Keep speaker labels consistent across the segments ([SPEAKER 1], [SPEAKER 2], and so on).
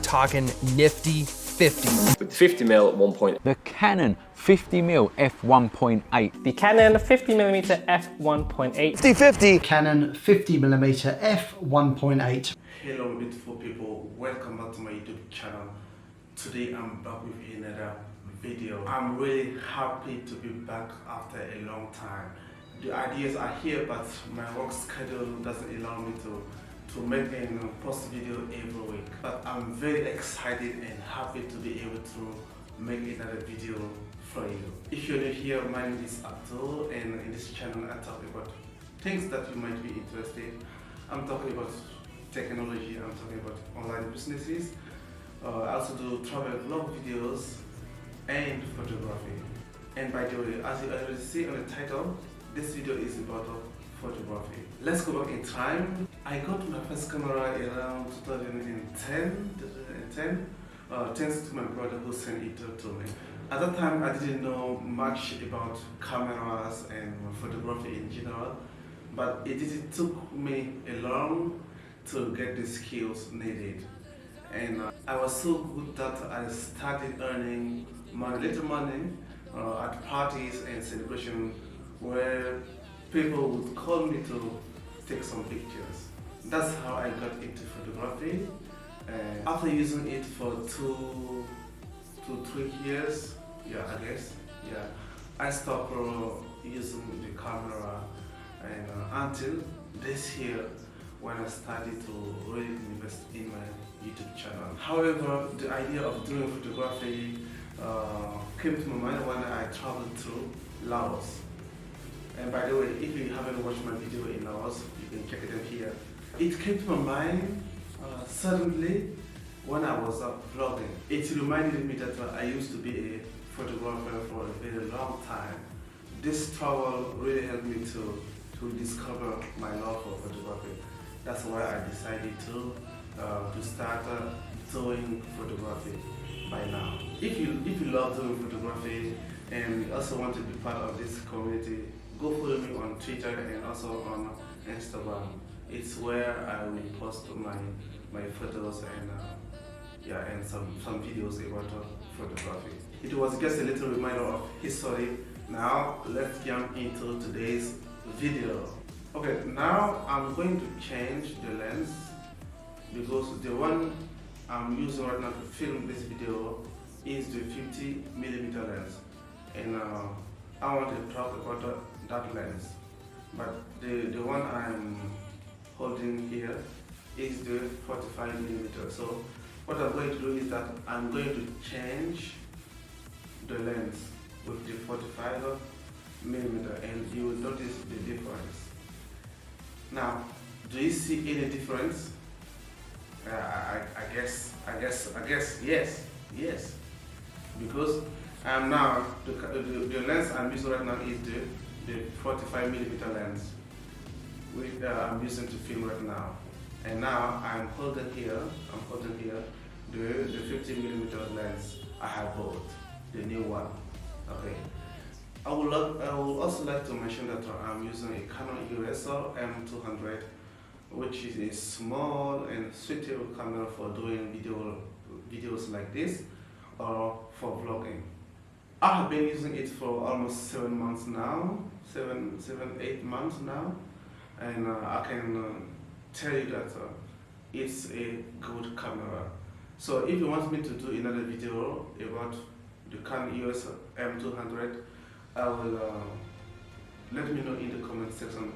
[SPEAKER 1] talking nifty 50.
[SPEAKER 2] With 50mm 1.8.
[SPEAKER 3] The Canon 50mm f1.8.
[SPEAKER 4] The Canon 50mm f1.8.
[SPEAKER 1] 50-50.
[SPEAKER 5] Canon 50mm f1.8.
[SPEAKER 6] Hello beautiful people, welcome back to my YouTube channel. Today I'm back with another video. I'm really happy to be back after a long time. The ideas are here, but my work schedule doesn't allow me to make a post video every week. But I'm very excited and happy to be able to make another video for you. If you're new here, my name is Abdul, and in this channel I talk about things that you might be interested. I'm talking about technology, I'm talking about online businesses. I also do travel vlog videos and photography. And by the way, as you already see on the title, this video is about photography. Let's go back in time. I got my first camera around 2010, thanks to my brother who sent it to me. At that time, I didn't know much about cameras and photography in general, but it took me a long to get the skills needed. And I was so good that I started earning little money at parties and celebrations where people would call me to take some pictures. That's how I got into photography. And after using it for 2 to 3 years, I stopped using the camera, and until this year when I started to really invest in my YouTube channel. However, the idea of doing photography came to my mind when I traveled through Laos. And by the way, if you haven't watched my video in Laos, you can check it out here. It came to my mind suddenly when I was vlogging. It reminded me that I used to be a photographer for a very long time. This travel really helped me to discover my love for photography. That's why I decided to start doing photography by now. If you love doing photography and you also want to be part of this community, go follow me on Twitter and also on Instagram. It's where I will post my photos and some videos about photography. It was just a little reminder of history. Now let's jump into today's video. Okay, now I'm going to change the lens because the one I'm using right now to film this video is the 50mm lens, and I want to talk about that lens. But the one I'm holding here is the 45mm. So what I'm going to do is that I'm going to change the lens with the 45mm, and you will notice the difference. Now, do you see any difference? I guess yes. Because now the lens I'm using right now is the 45mm lens, which I'm using to film right now. And now I'm holding here the 50mm lens I have bought, the new one. Okay. I would also like to mention that I'm using a Canon EF M200, which is a small and suitable camera for doing videos like this or for vlogging. I have been using it for almost 7 months now, 8 months now, and I can tell you that it's a good camera. So if you want me to do another video about the Canon EF M200, I will let me know in the comment section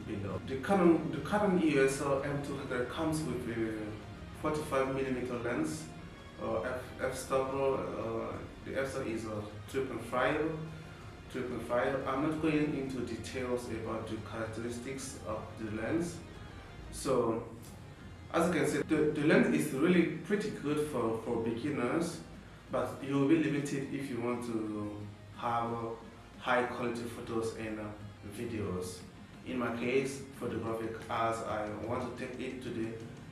[SPEAKER 6] below. The Canon EF M200 comes with a 45mm lens, f-stop. The f-stop is 3.5. I'm not going into details about the characteristics of the lens. So as you can see, the lens is really pretty good for beginners, but you will be limited if you want to have high quality photos and videos. In my case, photographic, as I want to take it to the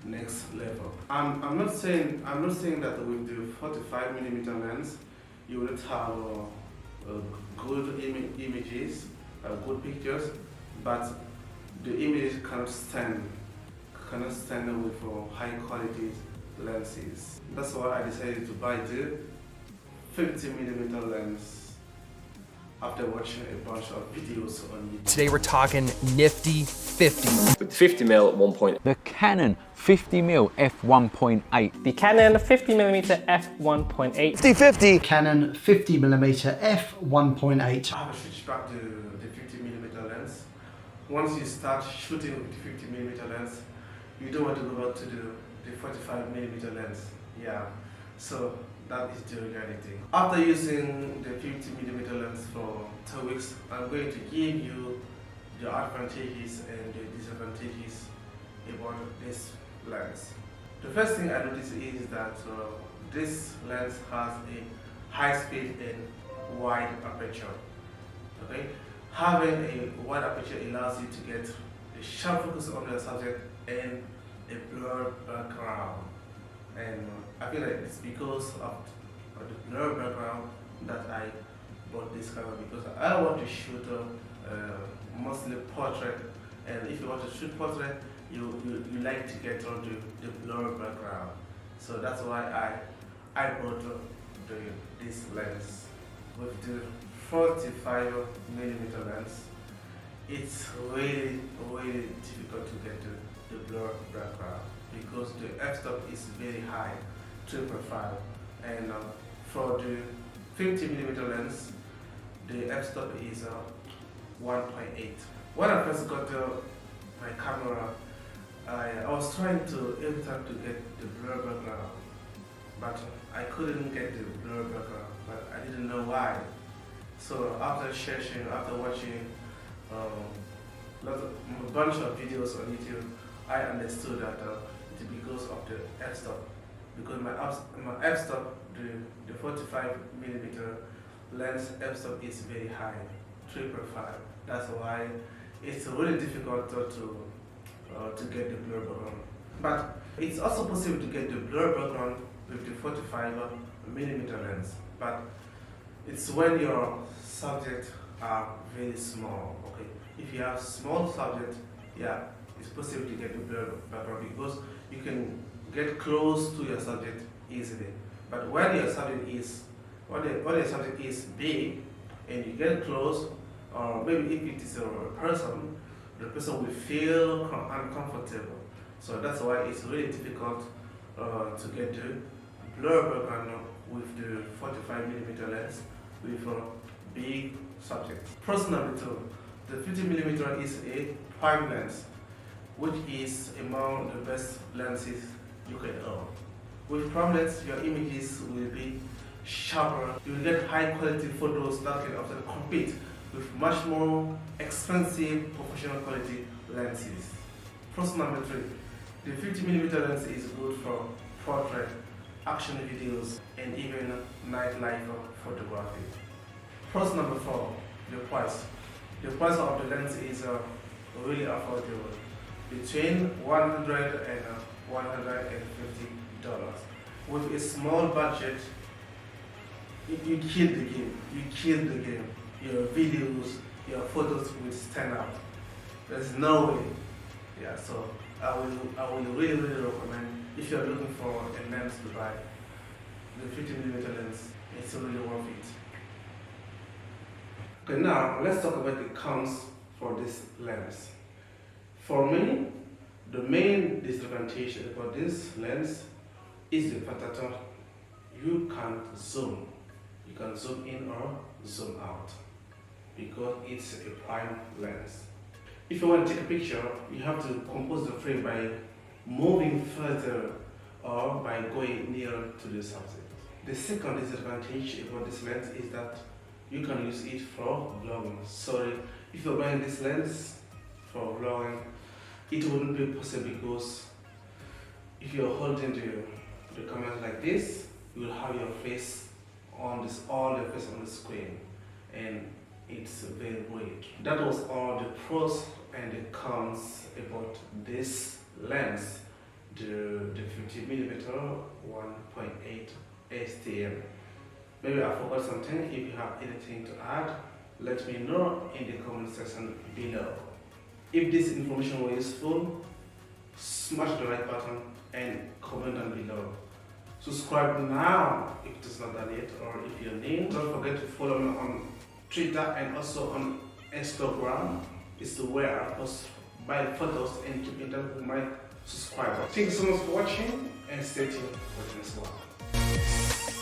[SPEAKER 6] next level. I'm not saying that with the 45mm lens you will have good images, good pictures, but the image cannot stand with high quality lenses. That's why I decided to buy the 50mm lens after watching a bunch of videos on YouTube.
[SPEAKER 1] Today we're talking nifty 50.
[SPEAKER 2] With 50mm 1.8.
[SPEAKER 3] The Canon 50mm f1.8.
[SPEAKER 4] The Canon 50mm f1.8.
[SPEAKER 1] 50-50.
[SPEAKER 5] Canon 50mm f1.8.
[SPEAKER 6] I have switched back to the 50mm lens. Once you start shooting with the 50mm lens, you don't want to go back to the 45mm lens. Yeah, so that is the reality. After using the 50mm lens for 2 weeks, I'm going to give you the advantages and the disadvantages about this lens. The first thing I noticed is that this lens has a high speed and wide aperture. Okay, having a wide aperture allows you to get a sharp focus on the subject and a blurred background. And I feel like it's because of the blurred background that I bought this camera, because I want to shoot mostly portrait, and if you want to shoot portrait, you like to get onto the blurred background. So that's why I bought this lens. With the 45mm lens, it's really difficult to get the blurred background because the f-stop is very high, 2.5, and for the 50mm lens, the f-stop is 1.8. When I first got my camera, I was trying to every time to get the blur background, but I couldn't get the blur background, but I didn't know why. So after searching, after watching a bunch of videos on YouTube, I understood that it's because of the f-stop. Because my f-stop, the 45mm lens f-stop is very high, 3.5. That's why it's really difficult to get the blur background. But it's also possible to get the blur background with the 45mm lens. But it's when your subjects are very small. Okay, if you have small subject, yeah, it's possible to get the blur background because you can get close to your subject easily. But when your subject is when your subject is big and you get close, or maybe if it is a person, the person will feel uncomfortable. So that's why it's really difficult to get the blur background with the 45mm lens with a big subject. Pros number 2, the 50mm is a prime lens, which is among the best lenses you can own. With prime lens, your images will be sharper. You will get high quality photos that can often compete with much more expensive professional quality lenses. Pros number 3, the 50mm lens is good for portrait, action videos, and even nightlife photography. Pros number 4, the price. The price of the lens is really affordable, between $100 and $150. With a small budget, you kill the game. You kill the game. Your videos, your photos will stand out. There's no way. Yeah, so I will really recommend, if you're looking for a lens to buy, the 50mm lens. It's really worth it. Okay, now let's talk about the cons for this lens. For me, the main disadvantage about this lens is the fact that you can't zoom. You can zoom in or zoom out because it's a prime lens. If you want to take a picture, you have to compose the frame by moving further or by going nearer to the subject. The second disadvantage about this lens is that you can use it for vlogging. Sorry, if you're buying this lens for vlogging, it wouldn't be possible because if you're holding the camera like this, you will have your face on this, all your face on the screen, and it's very weird. That was all the pros and the cons about this lens, the 50mm 1.8 STM. Maybe I forgot something. If you have anything to add, let me know in the comment section below. If this information was useful, smash the like button and comment down below. Subscribe now if it is not done yet, or if you're new. Don't forget to follow me on Twitter and also on Instagram. It's where I post my photos and keep in touch with my subscribers. Thank you so much for watching and stay tuned for the next one.